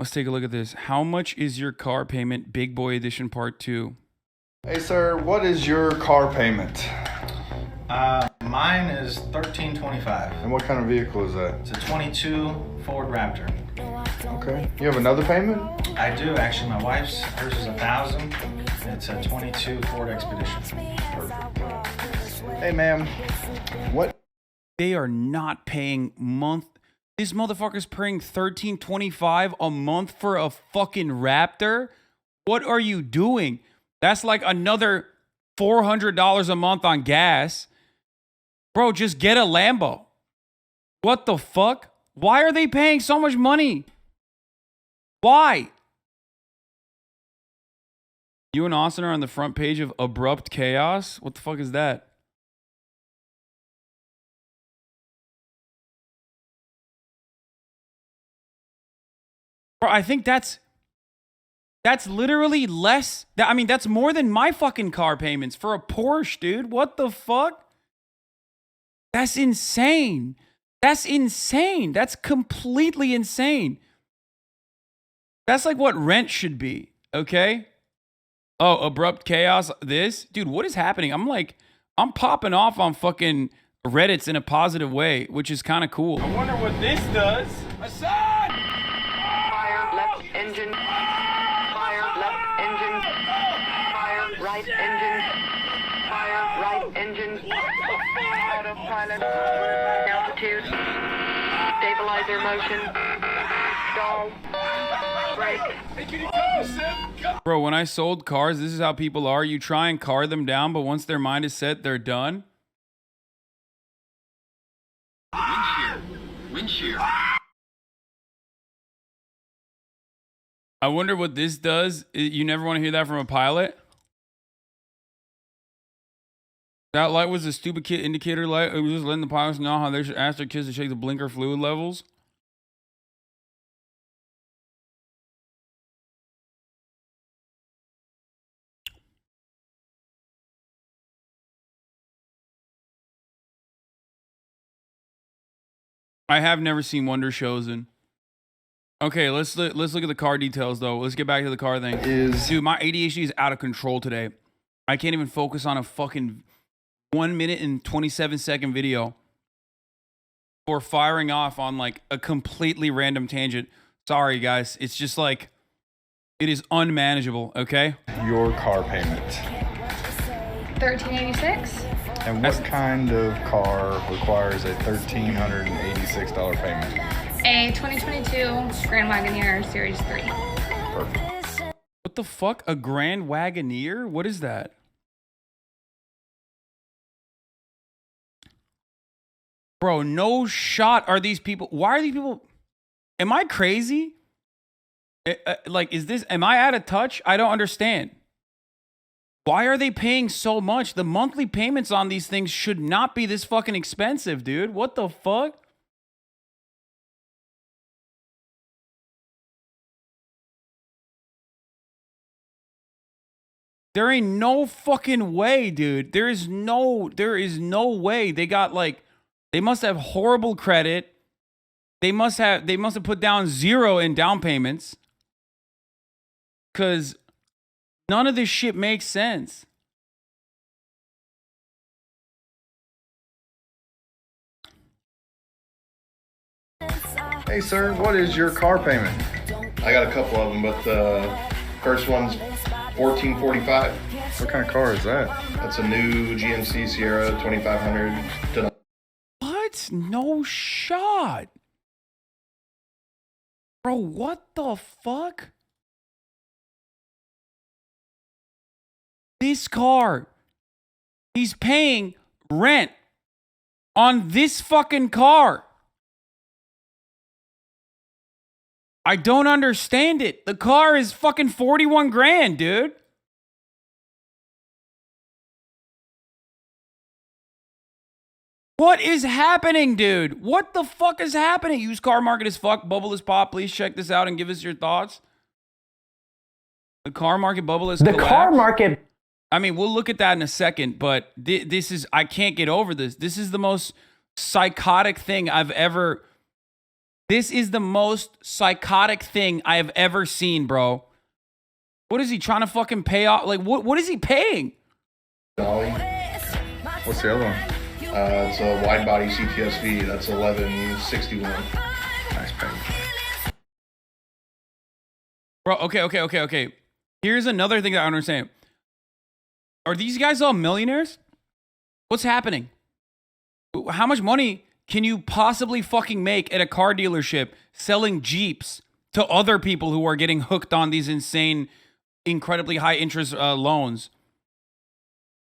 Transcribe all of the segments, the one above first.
Let's take a look at this. How much is your car payment? Big Boy Edition Part 2. Hey, sir, what is your car payment? Mine is $1,325. And what kind of vehicle is that? It's a 22 Ford Raptor. Okay. You have another payment? I do, actually. My wife's, hers is $1,000. It's a 22 Ford Expedition. Perfect. Hey, ma'am, what? They are not paying month. This motherfucker's paying $1,325 a month for a fucking Raptor. What are you doing? That's like another $400 a month on gas. Bro, just get a Lambo. What the fuck? Why are they paying so much money? Why? You and Austin are on the front page of Abrupt Chaos? What the fuck is that? Bro, I think that's literally less. I mean, that's more than my fucking car payments for a Porsche, dude. What the fuck? That's insane. That's insane. That's completely insane. That's like what rent should be, okay? Oh, Abrupt Chaos, this? Dude, what is happening? I'm popping off on fucking Reddits in a positive way, which is kind of cool. I wonder what this does. Hasan! Fire left engine. Fire left engine. Fire right engine. Fire right engine. Autopilot. Altitude. Stabilizer motion. Stall. Brake. Bro, when I sold cars, this is how people are. You try and car them down, but once their mind is set, they're done. Wind shear. I wonder what this does. You never want to hear that from a pilot? That light was a stupid kid indicator light. It was just letting the pilots know how they should ask their kids to check the blinker fluid levels. I have never seen Wonder shows in. Okay, let's look at the car details though. Let's get back to the car thing. Dude, my ADHD is out of control today. I can't even focus on a fucking 1 minute and 27-second video for firing off on like a completely random tangent. Sorry guys, it's just like it is unmanageable, okay? Your car payment. $1,386. And what kind of car requires a $1,386 payment? A 2022 Grand Wagoneer Series 3. Perfect. What the fuck? A Grand Wagoneer? What is that? Bro, no shot are these people. Why are these people? Am I crazy? Like, am I out of touch? I don't understand. Why are they paying so much? The monthly payments on these things should not be this fucking expensive, dude. What the fuck? There ain't no fucking way, dude. There is no way. They got like, they must have horrible credit. They must have put down 0 in down payments. Cause none of this shit makes sense. Hey, sir, what is your car payment? I got a couple of them, but the first one's $1,445. What kind of car is that? That's a new GMC Sierra 2500. What? No shot. Bro, what the fuck? This car, he's paying rent on this fucking car. I don't understand it. The car is fucking 41 grand, dude. What is happening, dude? What the fuck is happening? Used car market is fucked. Bubble is pop. Please check this out and give us your thoughts. The car market bubble is collapsed. The car market. I mean, we'll look at that in a second, but this is, I can't get over this. This is the most psychotic thing I've ever This is the most psychotic thing I have ever seen, bro. What is he trying to fucking pay off? Like, what is he paying? Dolly. What's the other one? It's a wide body CTSV. That's 1161. Nice payment. Bro, okay. Here's another thing that I don't understand. Are these guys all millionaires? What's happening? How much money can you possibly fucking make at a car dealership selling Jeeps to other people who are getting hooked on these insane, incredibly high interest loans?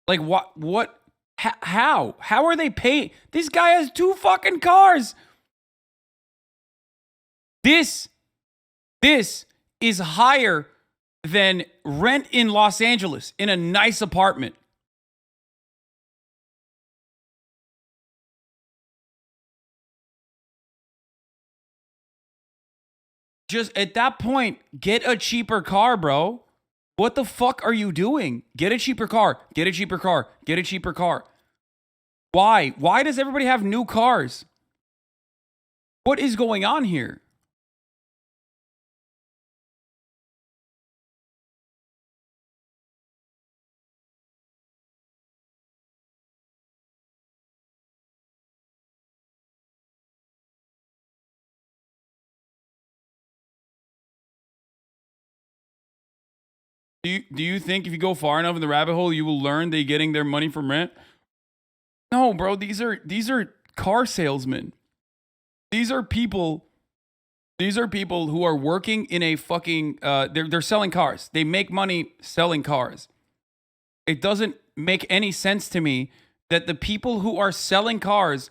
Like, what, how are they paying? This guy has 2 fucking cars. This is higher than rent in Los Angeles in a nice apartment. Just at that point, get a cheaper car, bro. What the fuck are you doing? Get a cheaper car. Get a cheaper car. Get a cheaper car. Why? Why does everybody have new cars? What is going on here? Do you think if you go far enough in the rabbit hole, you will learn they getting their money from rent? No, bro. These are car salesmen. These are people who are working in a fucking. They're selling cars. They make money selling cars. It doesn't make any sense to me that the people who are selling cars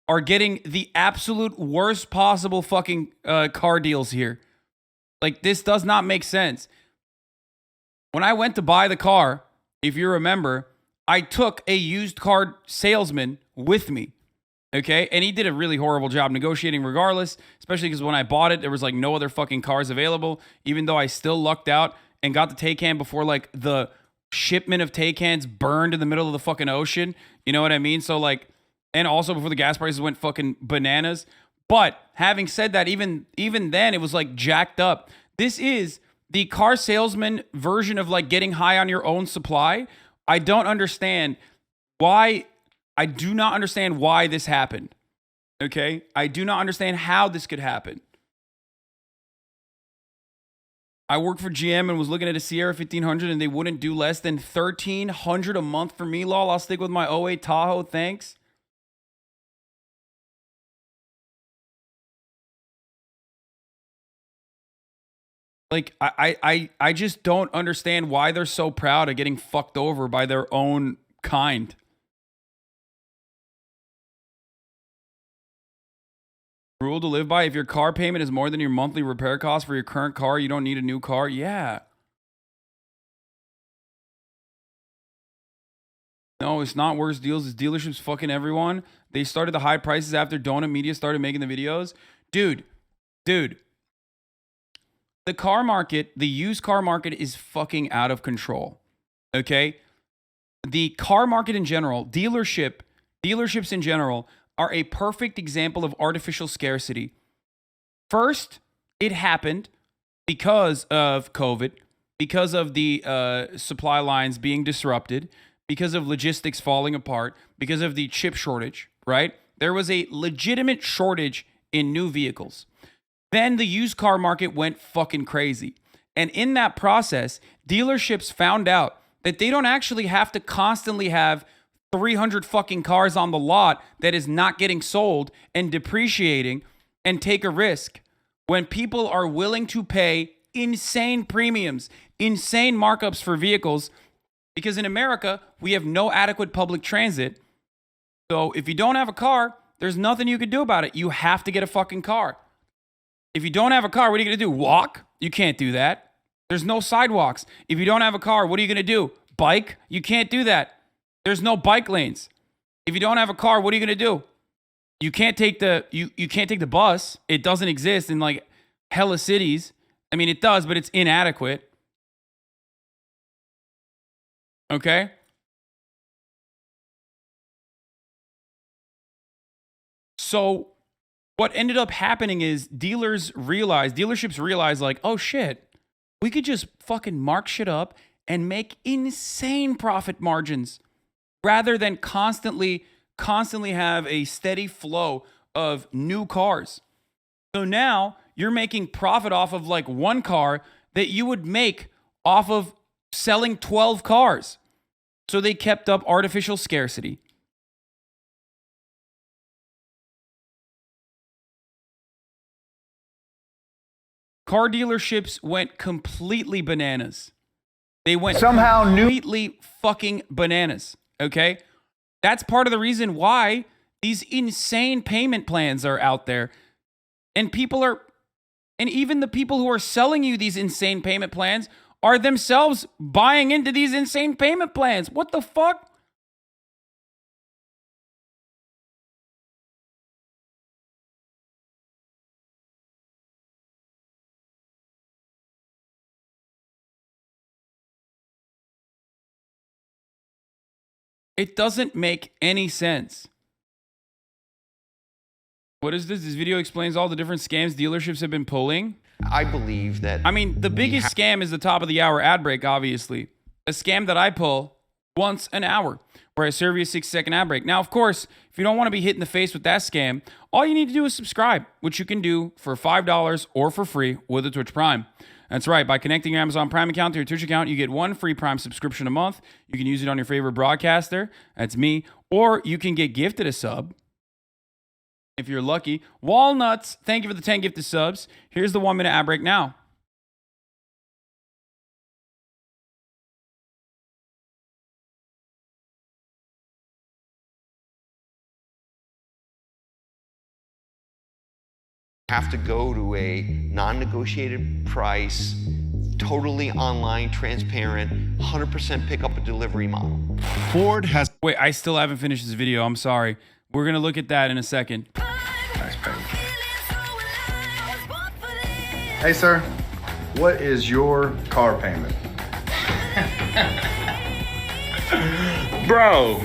are getting the absolute worst possible fucking car deals here. Like, this does not make sense. When I went to buy the car, if you remember, I took a used car salesman with me, okay? And he did a really horrible job negotiating regardless, especially because when I bought it, there was like no other fucking cars available, even though I still lucked out and got the Taycan before like the shipment of Taycans burned in the middle of the fucking ocean. You know what I mean? So like, and also before the gas prices went fucking bananas. But having said that, even then, it was like jacked up. This is the car salesman version of like getting high on your own supply. I don't understand why. I do not understand why this happened. Okay? I do not understand how this could happen. I worked for GM and was looking at a Sierra 1500 and they wouldn't do less than $1,300 a month for me, lol. I'll stick with my '08 Tahoe, thanks. Like, I just don't understand why they're so proud of getting fucked over by their own kind. Rule to live by: if your car payment is more than your monthly repair cost for your current car, you don't need a new car. Yeah. No, it's not worse deals. It's dealerships fucking everyone. They started the high prices after Donut Media started making the videos. Dude. The car market, the used car market is fucking out of control. Okay? The car market in general, dealerships in general are a perfect example of artificial scarcity. First, it happened because of COVID, because of the supply lines being disrupted, because of logistics falling apart, because of the chip shortage, right? There was a legitimate shortage in new vehicles. Then the used car market went fucking crazy. And in that process, dealerships found out that they don't actually have to constantly have 300 fucking cars on the lot that is not getting sold and depreciating and take a risk. When people are willing to pay insane premiums, insane markups for vehicles, because in America, we have no adequate public transit. So if you don't have a car, there's nothing you can do about it. You have to get a fucking car. If you don't have a car, what are you going to do? Walk? You can't do that. There's no sidewalks. If you don't have a car, what are you going to do? Bike? You can't do that. There's no bike lanes. If you don't have a car, what are you going to do? You can't take the you can't take the bus. It doesn't exist in like hella cities. I mean, it does, but it's inadequate. Okay? So what ended up happening is dealerships realized like, oh shit, we could just fucking mark shit up and make insane profit margins rather than constantly have a steady flow of new cars. So now you're making profit off of like one car that you would make off of selling 12 cars. So they kept up artificial scarcity. Car dealerships went completely bananas. They went completely fucking bananas, okay? That's part of the reason why these insane payment plans are out there. And even the people who are selling you these insane payment plans are themselves buying into these insane payment plans. What the fuck? It doesn't make any sense. What is this? This video explains all the different scams dealerships have been pulling. I believe that... I mean, the biggest scam is the top of the hour ad break, obviously. A scam that I pull once an hour, where I serve you a 6-second ad break. Now, of course, if you don't want to be hit in the face with that scam, all you need to do is subscribe, which you can do for $5 or for free with a Twitch Prime. That's right. By connecting your Amazon Prime account to your Twitch account, you get one free Prime subscription a month. You can use it on your favorite broadcaster. That's me. Or you can get gifted a sub if you're lucky. Walnuts, thank you for the 10 gifted subs. Here's the 1-minute ad break now. have to go to a non-negotiated price, totally online, transparent, 100% pickup and delivery model. Ford has... Wait, I still haven't finished this video. I'm sorry. We're going to look at that in a second. Nice page. Hey, sir. What is your car payment? Bro,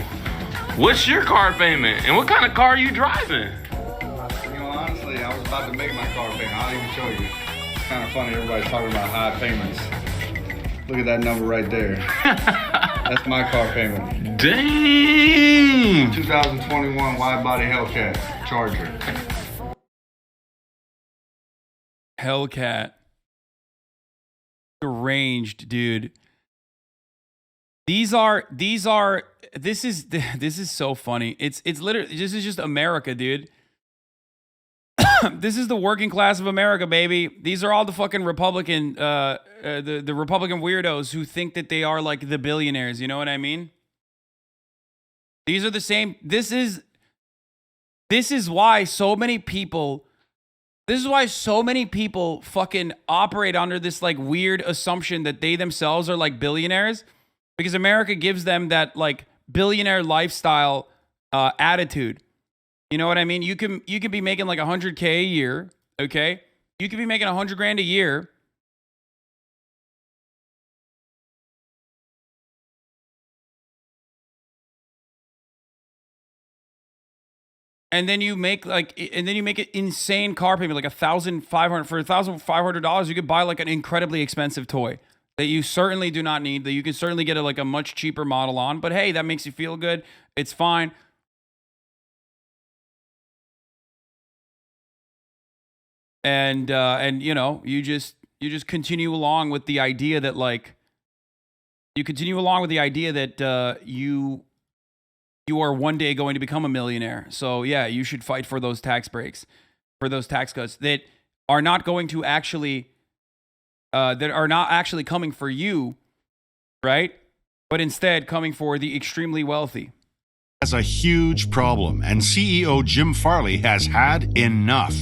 what's your car payment? And what kind of car are you driving? You know, honestly, I was about to make my car payment. I'll even show you. It's kind of funny. Everybody's talking about high payments. Look at that number right there. That's my car payment. Dang! 2021 wide-body Hellcat Charger. Hellcat. Deranged, dude. This is so funny. It's literally, this is just America, dude. This is the working class of America, baby. These are all the fucking Republican, the Republican weirdos who think that they are like the billionaires. You know what I mean? These are the same. This is why so many people. This is why so many people fucking operate under this like weird assumption that they themselves are like billionaires, because America gives them that like billionaire lifestyle attitude. You know what I mean? You can be making like $100K a year, okay? You could be making $100,000 a year. And then you make an insane car payment, like $1,500. For $1,500, you could buy like an incredibly expensive toy that you certainly do not need, that you can certainly get a much cheaper model on. But hey, that makes you feel good. It's fine. And you know, you just continue along with the idea that you are one day going to become a millionaire. So yeah, you should fight for those tax breaks, for those tax cuts that are not going to actually coming for you, right? But instead coming for the extremely wealthy. Has a huge problem, and CEO Jim Farley has had enough.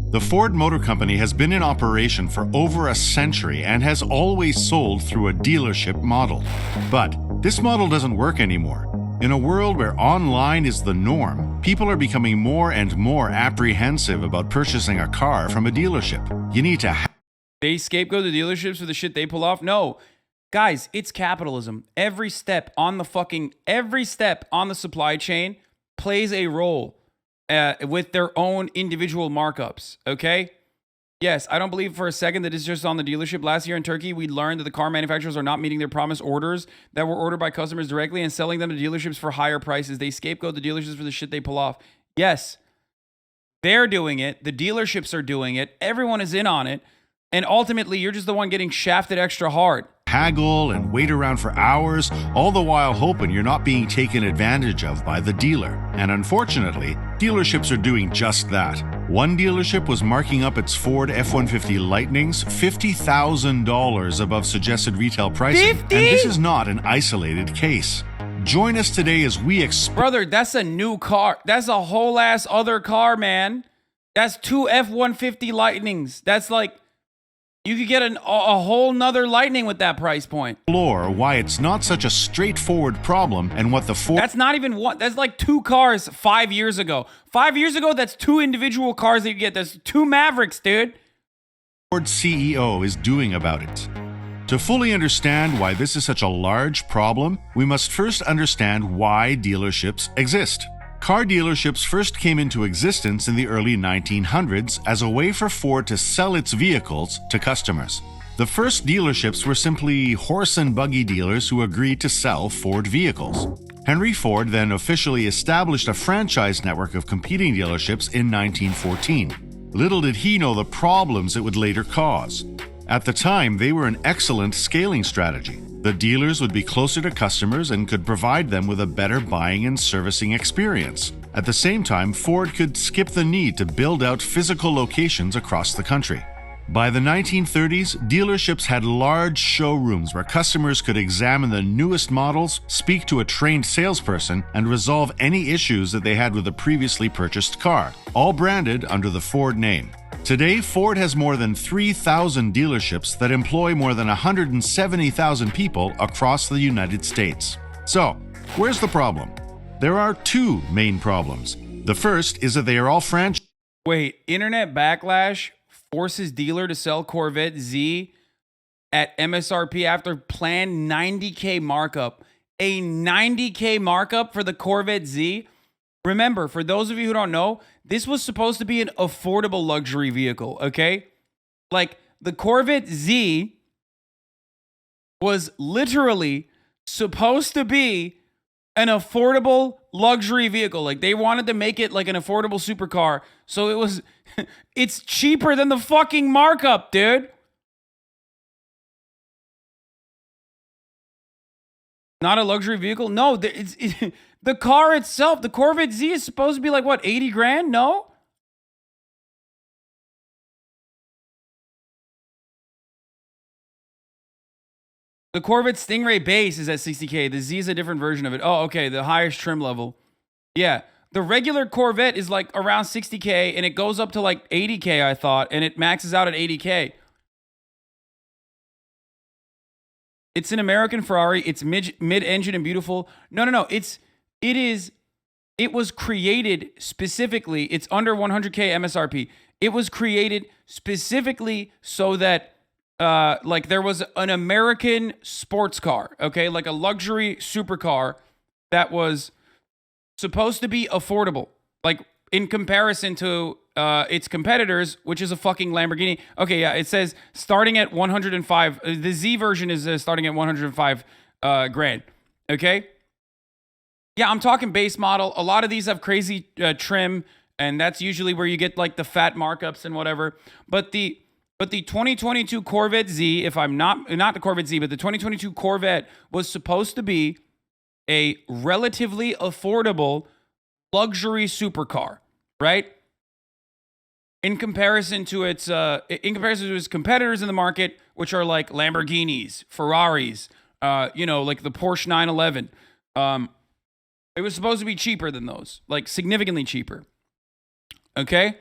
The Ford Motor Company has been in operation for over a century and has always sold through a dealership model. But this model doesn't work anymore. In a world where online is the norm, people are becoming more and more apprehensive about purchasing a car from a dealership. You need to... They scapegoat the dealerships for the shit they pull off? No. Guys, it's capitalism. Every step on the supply chain plays a role. with their own individual markups. Okay. Yes, I don't believe for a second that it's just on the dealership. Last year in Turkey, we learned that the car manufacturers are not meeting their promised orders that were ordered by customers directly and selling them to dealerships for higher prices. They scapegoat the dealerships for the shit they pull off. Yes, they're doing it. The dealerships are doing it. Everyone is in on it. And ultimately, you're just the one getting shafted extra hard. Haggle and wait around for hours, all the while hoping you're not being taken advantage of by the dealer. And unfortunately, dealerships are doing just that. One dealership was marking up its Ford F-150 Lightnings $50,000 above suggested retail pricing. 50? And this is not an isolated case. Join us today as we Brother, that's a new car. That's a whole ass other car, man. That's 2 F-150 Lightnings. That's like, you could get a whole nother Lightning with that price point. explore why it's not such a straightforward problem and what the Ford... That's not even one. That's like 2 cars 5 years ago. 5 years ago, that's 2 individual cars that you get. That's 2 Mavericks, dude. Ford CEO is doing about it. To fully understand why this is such a large problem, we must first understand why dealerships exist. Car dealerships first came into existence in the early 1900s as a way for Ford to sell its vehicles to customers. The first dealerships were simply horse and buggy dealers who agreed to sell Ford vehicles. Henry Ford then officially established a franchise network of competing dealerships in 1914. Little did he know the problems it would later cause. At the time, they were an excellent scaling strategy. The dealers would be closer to customers and could provide them with a better buying and servicing experience. At the same time, Ford could skip the need to build out physical locations across the country. By the 1930s, dealerships had large showrooms where customers could examine the newest models, speak to a trained salesperson, and resolve any issues that they had with a previously purchased car, all branded under the Ford name. Today, Ford has more than 3,000 dealerships that employ more than 170,000 people across the United States. So, where's the problem? There are 2 main problems. The first is that they are all franchise. Wait, internet backlash forces dealer to sell Corvette Z at MSRP after planned $90K markup. A $90K markup for the Corvette Z? Remember, for those of you who don't know, this was supposed to be an affordable luxury vehicle, okay? Like, the Corvette Z was literally supposed to be an affordable luxury vehicle. Like, they wanted to make it like an affordable supercar. So it was, it's cheaper than the fucking markup, dude. Not a luxury vehicle? No, the car itself, the Corvette Z is supposed to be like, what, 80 grand? No? The Corvette Stingray base is at 60K. The Z is a different version of it. Oh, okay, the highest trim level. Yeah, the regular Corvette is like around 60K, and it goes up to like 80K, I thought, and it maxes out at 80K. It's an American Ferrari. It's mid-engine and beautiful. No. It was created specifically. It's under 100K MSRP. It was created specifically so that, like, there was an American sports car, okay, like a luxury supercar that was supposed to be affordable, like in comparison to its competitors, which is a fucking Lamborghini. Okay, yeah, it says starting at 105. The Z version is starting at 105 grand. Okay. Yeah, I'm talking base model. A lot of these have crazy trim, and that's usually where you get like the fat markups and whatever. But the 2022 Corvette Z, if I'm not the Corvette Z, but the 2022 Corvette was supposed to be a relatively affordable luxury supercar, right? In comparison to its competitors in the market, which are like Lamborghinis, Ferraris, like the Porsche 911. It was supposed to be cheaper than those, like significantly cheaper. Okay?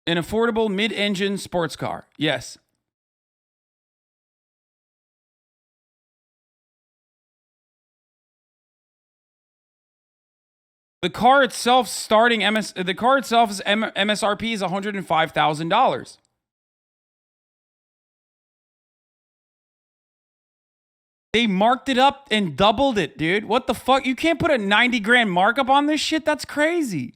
An affordable mid-engine sports car. Yes. The car itself is MSRP is $105,000. They marked it up and doubled it, dude. What the fuck? You can't put a 90 grand markup on this shit? That's crazy.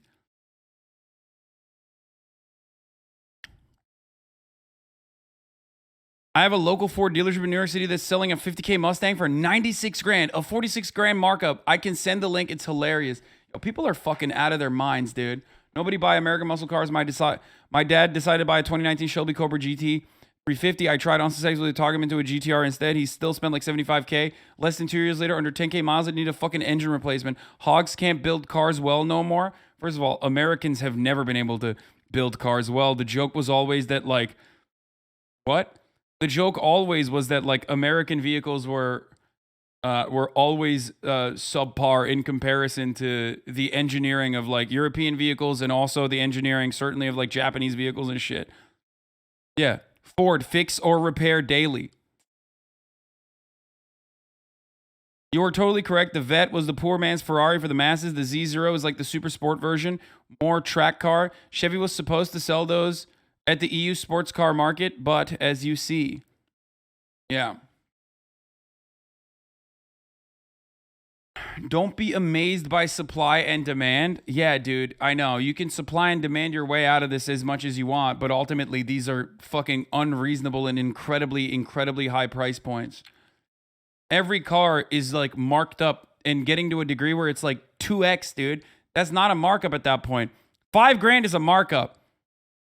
I have a local Ford dealership in New York City that's selling a 50K Mustang for 96 grand, a 46 grand markup. I can send the link. It's hilarious. Yo, people are fucking out of their minds, dude. Nobody buy American muscle cars. My dad decided to buy a 2019 Shelby Cobra GT 350. I tried unsuccessfully to talk him into a GTR instead. He still spent like 75K. Less than 2 years later, under 10K miles, I need a fucking engine replacement. Hogs can't build cars well no more. First of all, Americans have never been able to build cars well. The joke was always that like, what? The joke always was that like American vehicles were always subpar in comparison to the engineering of like European vehicles and also the engineering certainly of like Japanese vehicles and shit. Yeah. Ford, fix or repair daily. You are totally correct. The Vet was the poor man's Ferrari for the masses. The Z0 is like the super sport version, more track car. Chevy was supposed to sell those at the EU sports car market, but as you see, yeah. Don't be amazed by supply and demand. Yeah, dude, I know. You can supply and demand your way out of this as much as you want, but ultimately these are fucking unreasonable and incredibly, incredibly high price points. Every car is like marked up and getting to a degree where it's like 2x, dude. That's not a markup at that point. 5 grand is a markup.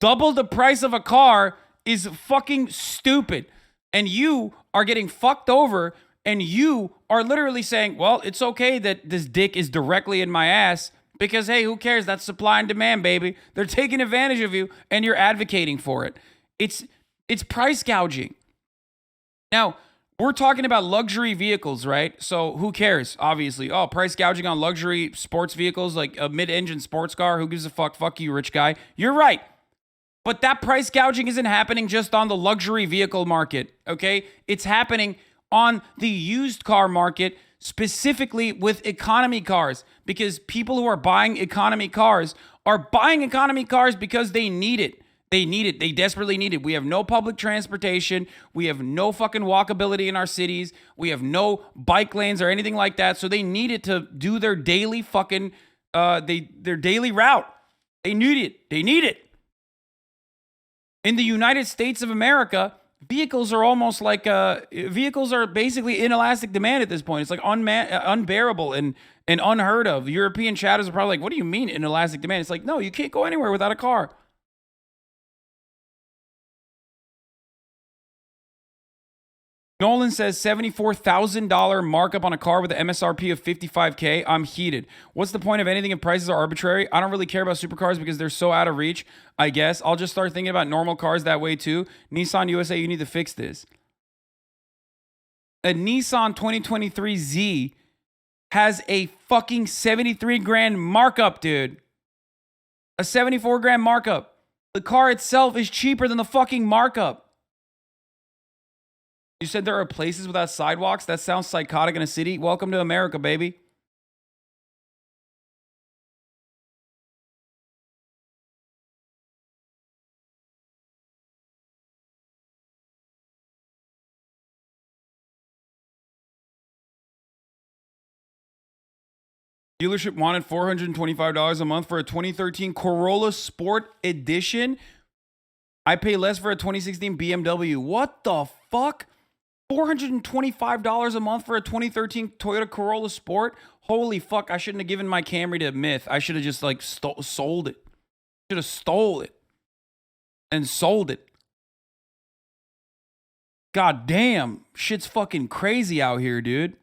Double the price of a car is fucking stupid. And you are getting fucked over, and you are literally saying, well, it's okay that this dick is directly in my ass because, hey, who cares? That's supply and demand, baby. They're taking advantage of you, and you're advocating for it. It's price gouging. Now, we're talking about luxury vehicles, right? So who cares? Obviously. Oh, price gouging on luxury sports vehicles, like a mid-engine sports car. Who gives a fuck? Fuck you, rich guy. You're right. But that price gouging isn't happening just on the luxury vehicle market, okay? It's happening on the used car market, specifically with economy cars, because people who are buying economy cars are buying economy cars because they need it. They need it. They desperately need it. We have no public transportation. We have no fucking walkability in our cities. We have no bike lanes or anything like that. So they need it to do their daily fucking, their daily route. They need it. They need it. In the United States of America, vehicles are almost like, vehicles are basically inelastic demand at this point. It's like unbearable and unheard of. European chatters are probably like, what do you mean inelastic demand? It's like, no, you can't go anywhere without a car. Nolan says $74,000 markup on a car with an MSRP of $55K. I'm heated. What's the point of anything if prices are arbitrary? I don't really care about supercars because they're so out of reach, I guess. I'll just start thinking about normal cars that way too. Nissan USA, you need to fix this. A Nissan 2023 Z has a fucking 73 grand markup, dude. A 74 grand markup. The car itself is cheaper than the fucking markup. You said there are places without sidewalks? That sounds psychotic in a city. Welcome to America, baby. Dealership wanted $425 a month for a 2013 Corolla Sport Edition. I pay less for a 2016 BMW. What the fuck? $425 a month for a 2013 Toyota Corolla Sport? Holy fuck, I shouldn't have given my Camry to Myth. I should have just like sold it. Should have stole it and sold it. God damn, shit's fucking crazy out here, dude.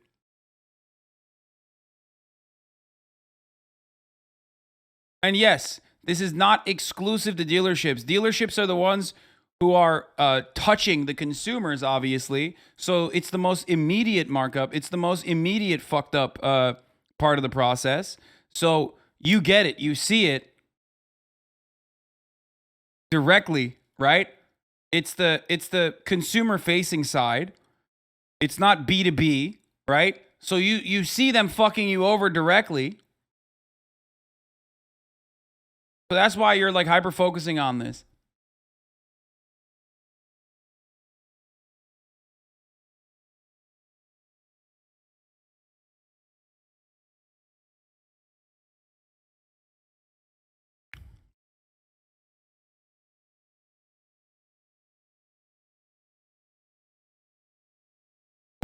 And yes, this is not exclusive to dealerships. Dealerships are the ones who are touching the consumers, obviously. So it's the most immediate markup. It's the most immediate fucked up part of the process. So you get it. You see it directly, right? It's the consumer facing side. It's not B2B, right? So you see them fucking you over directly. So that's why you're like hyper focusing on this.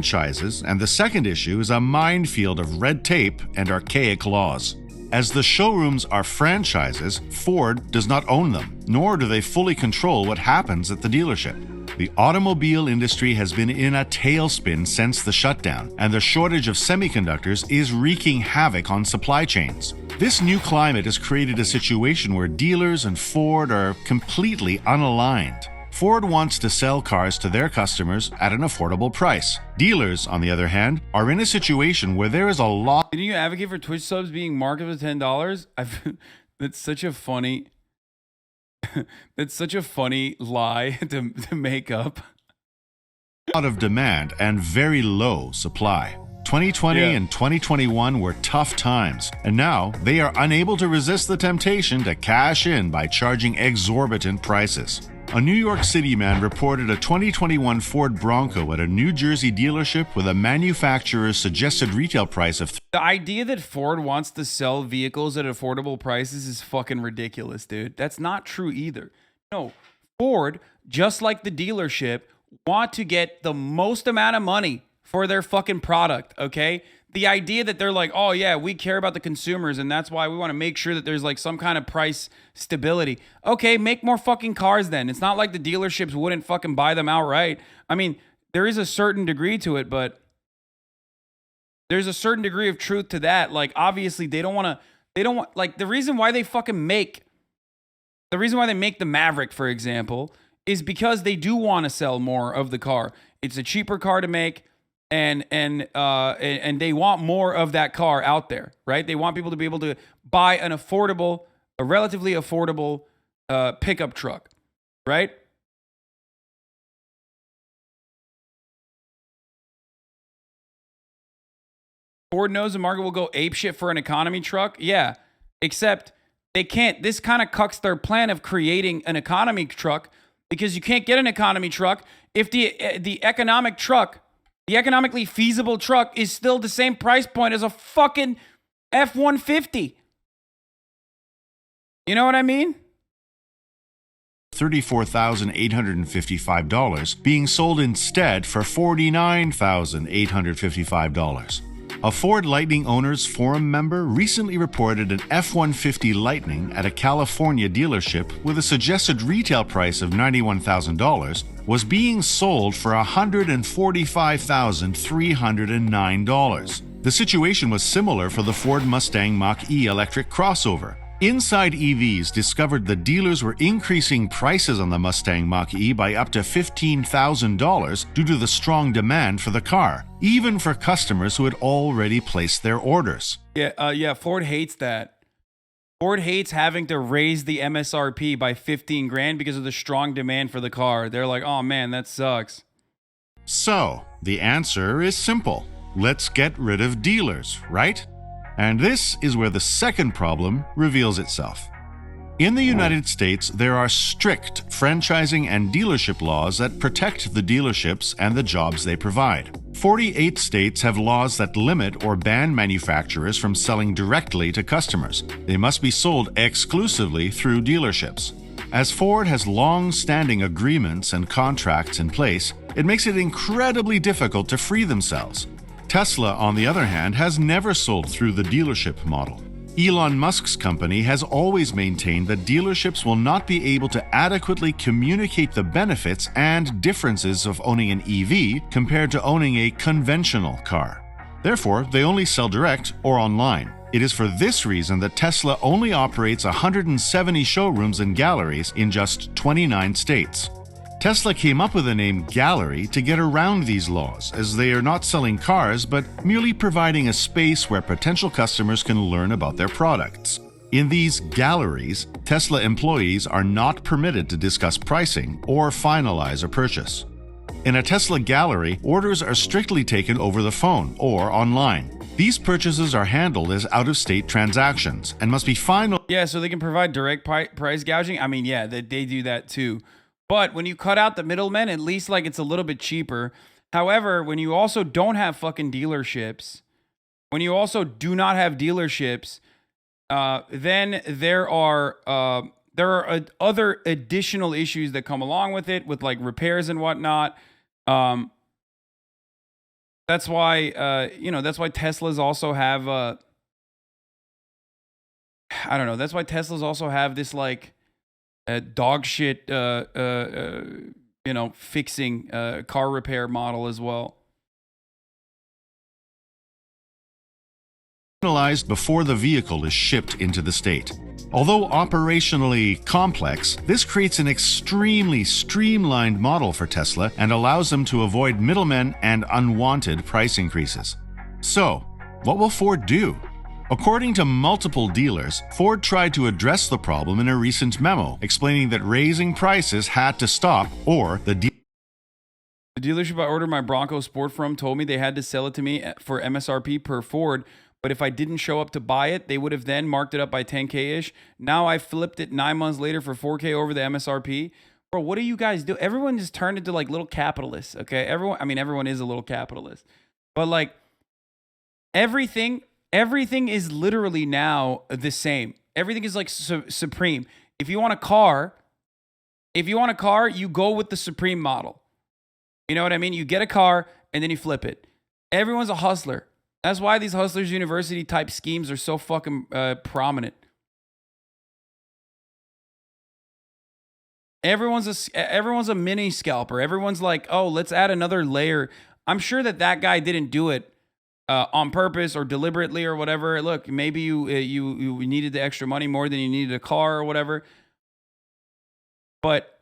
franchises, and the second issue is a minefield of red tape and archaic laws. As the showrooms are franchises, Ford does not own them, nor do they fully control what happens at the dealership. The automobile industry has been in a tailspin since the shutdown, and the shortage of semiconductors is wreaking havoc on supply chains. This new climate has created a situation where dealers and Ford are completely unaligned. Ford wants to sell cars to their customers at an affordable price. Dealers, on the other hand, are in a situation where there is a lot. Didn't you advocate for Twitch subs being marked as $10? That's such a funny. That's such a funny lie to make up. Lot of demand and very low supply. 2020 and 2021 were tough times, and now they are unable to resist the temptation to cash in by charging exorbitant prices. A New York City man reported a 2021 Ford Bronco at a New Jersey dealership with a manufacturer's suggested retail price of The idea that Ford wants to sell vehicles at affordable prices is fucking ridiculous, dude. That's not true either. No, Ford, just like the dealership, want to get the most amount of money for their fucking product, okay? The idea that they're like, oh yeah, we care about the consumers and that's why we want to make sure that there's like some kind of price stability. Okay, make more fucking cars then. It's not like the dealerships wouldn't fucking buy them outright. I mean, there is a certain degree to it, but there's a certain degree of truth to that. Like, obviously they don't want, like, the reason why they make the Maverick, for example, is because they do want to sell more of the car. It's a cheaper car to make. And they want more of that car out there, right? They want people to be able to buy a relatively affordable pickup truck, right? Ford knows the market will go apeshit for an economy truck. Yeah, except they can't. This kind of cucks their plan of creating an economy truck because you can't get an economy truck if the economically feasible truck is still the same price point as a fucking F-150. You know what I mean? $34,855 being sold instead for $49,855. A Ford Lightning Owners Forum member recently reported an F-150 Lightning at a California dealership with a suggested retail price of $91,000 was being sold for $145,309. The situation was similar for the Ford Mustang Mach-E electric crossover. Inside EVs discovered the dealers were increasing prices on the Mustang Mach-E by up to $15,000 due to the strong demand for the car, even for customers who had already placed their orders. Yeah, Ford hates that. Ford hates having to raise the MSRP by 15 grand because of the strong demand for the car. They're like, oh man, that sucks. So, the answer is simple. Let's get rid of dealers, right? And this is where the second problem reveals itself. In the United States, there are strict franchising and dealership laws that protect the dealerships and the jobs they provide. 48 states have laws that limit or ban manufacturers from selling directly to customers. They must be sold exclusively through dealerships. As Ford has long-standing agreements and contracts in place, it makes it incredibly difficult to free themselves. Tesla, on the other hand, has never sold through the dealership model. Elon Musk's company has always maintained that dealerships will not be able to adequately communicate the benefits and differences of owning an EV compared to owning a conventional car. Therefore, they only sell direct or online. It is for this reason that Tesla only operates 170 showrooms and galleries in just 29 states. Tesla came up with the name Gallery to get around these laws, as they are not selling cars but merely providing a space where potential customers can learn about their products. In these galleries, Tesla employees are not permitted to discuss pricing or finalize a purchase. In a Tesla gallery, orders are strictly taken over the phone or online. These purchases are handled as out-of-state transactions and must be final. Yeah, so they can provide direct price gouging. I mean, yeah, they do that too. But when you cut out the middlemen, at least like it's a little bit cheaper. However, when you also don't have fucking dealerships, when you also do not have dealerships, then there are other additional issues that come along with it, with like repairs and whatnot. That's why, that's why Teslas also have, I don't know. That's why Teslas also have this like dog shit, fixing car repair model as well. Finalized before the vehicle is shipped into the state. Although operationally complex, this creates an extremely streamlined model for Tesla and allows them to avoid middlemen and unwanted price increases. So, what will Ford do? According to multiple dealers, Ford tried to address the problem in a recent memo, explaining that raising prices had to stop, or the dealership I ordered my Bronco Sport from told me they had to sell it to me for MSRP per Ford, but if I didn't show up to buy it, they would have then marked it up by 10K-ish. Now I flipped it 9 months later for 4K over the MSRP. Bro, what do you guys do? Everyone just turned into like little capitalists, okay? Everyone is a little capitalist. But like everything is literally now the same. Everything is like supreme. If you want a car, you go with the Supreme model. You know what I mean? You get a car and then you flip it. Everyone's a hustler. That's why these Hustlers University type schemes are so fucking prominent. Everyone's a mini scalper. Everyone's like, oh, let's add another layer. I'm sure that guy didn't do it on purpose or deliberately or whatever. Look, maybe you needed the extra money more than you needed a car or whatever. But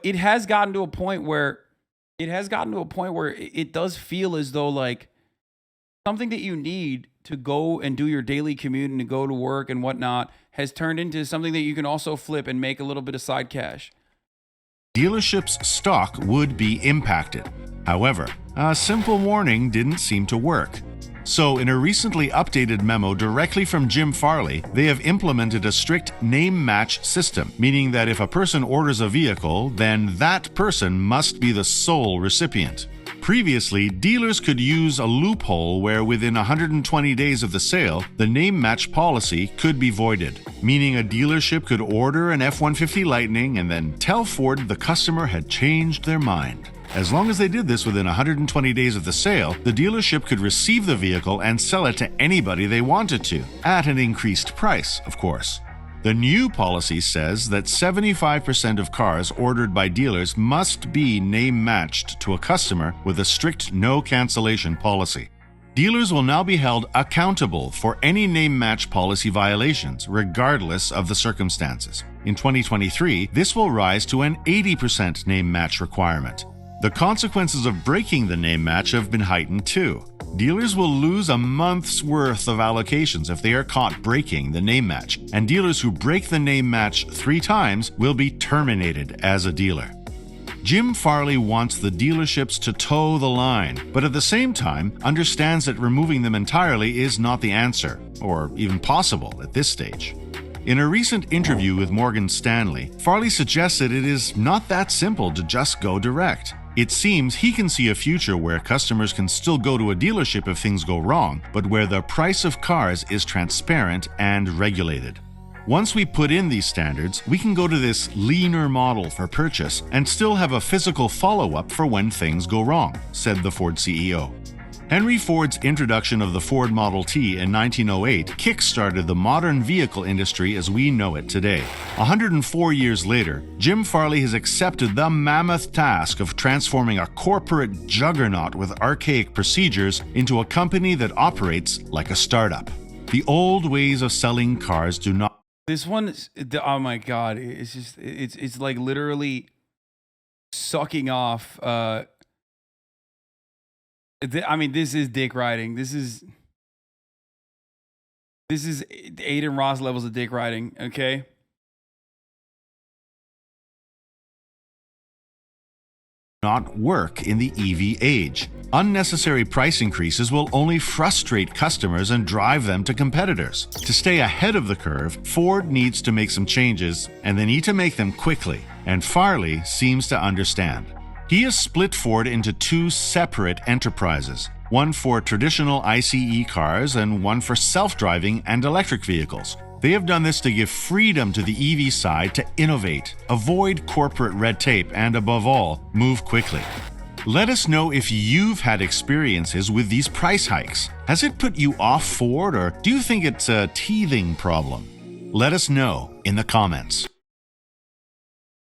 it has gotten to a point where it does feel as though like something that you need to go and do your daily commute and to go to work and whatnot has turned into something that you can also flip and make a little bit of side cash. Dealership's stock would be impacted. However, a simple warning didn't seem to work. So, in a recently updated memo directly from Jim Farley, they have implemented a strict name match system, meaning that if a person orders a vehicle, then that person must be the sole recipient. Previously, dealers could use a loophole where within 120 days of the sale, the name match policy could be voided, meaning a dealership could order an F-150 Lightning and then tell Ford the customer had changed their mind. As long as they did this within 120 days of the sale, the dealership could receive the vehicle and sell it to anybody they wanted to, at an increased price, of course. The new policy says that 75% of cars ordered by dealers must be name-matched to a customer with a strict no cancellation policy. Dealers will now be held accountable for any name-match policy violations, regardless of the circumstances. In 2023, this will rise to an 80% name-match requirement. The consequences of breaking the name match have been heightened too. Dealers will lose a month's worth of allocations if they are caught breaking the name match, and dealers who break the name match 3 times will be terminated as a dealer. Jim Farley wants the dealerships to toe the line, but at the same time understands that removing them entirely is not the answer, or even possible at this stage. In a recent interview with Morgan Stanley, Farley suggested it is not that simple to just go direct. It seems he can see a future where customers can still go to a dealership if things go wrong, but where the price of cars is transparent and regulated. Once we put in these standards, we can go to this leaner model for purchase and still have a physical follow-up for when things go wrong, said the Ford CEO. Henry Ford's introduction of the Ford Model T in 1908 kick-started the modern vehicle industry as we know it today. 104 years later, Jim Farley has accepted the mammoth task of transforming a corporate juggernaut with archaic procedures into a company that operates like a startup. The old ways of selling cars do not... This one, oh my God, it's just, it's like literally sucking off... I mean, this is dick riding. This is Aiden Ross levels of dick riding, okay? Not work in the EV age. Unnecessary price increases will only frustrate customers and drive them to competitors. To stay ahead of the curve, Ford needs to make some changes, and they need to make them quickly, and Farley seems to understand. He has split Ford into 2 separate enterprises, one for traditional ICE cars and one for self-driving and electric vehicles. They have done this to give freedom to the EV side to innovate, avoid corporate red tape, and above all, move quickly. Let us know if you've had experiences with these price hikes. Has it put you off Ford, or do you think it's a teething problem? Let us know in the comments.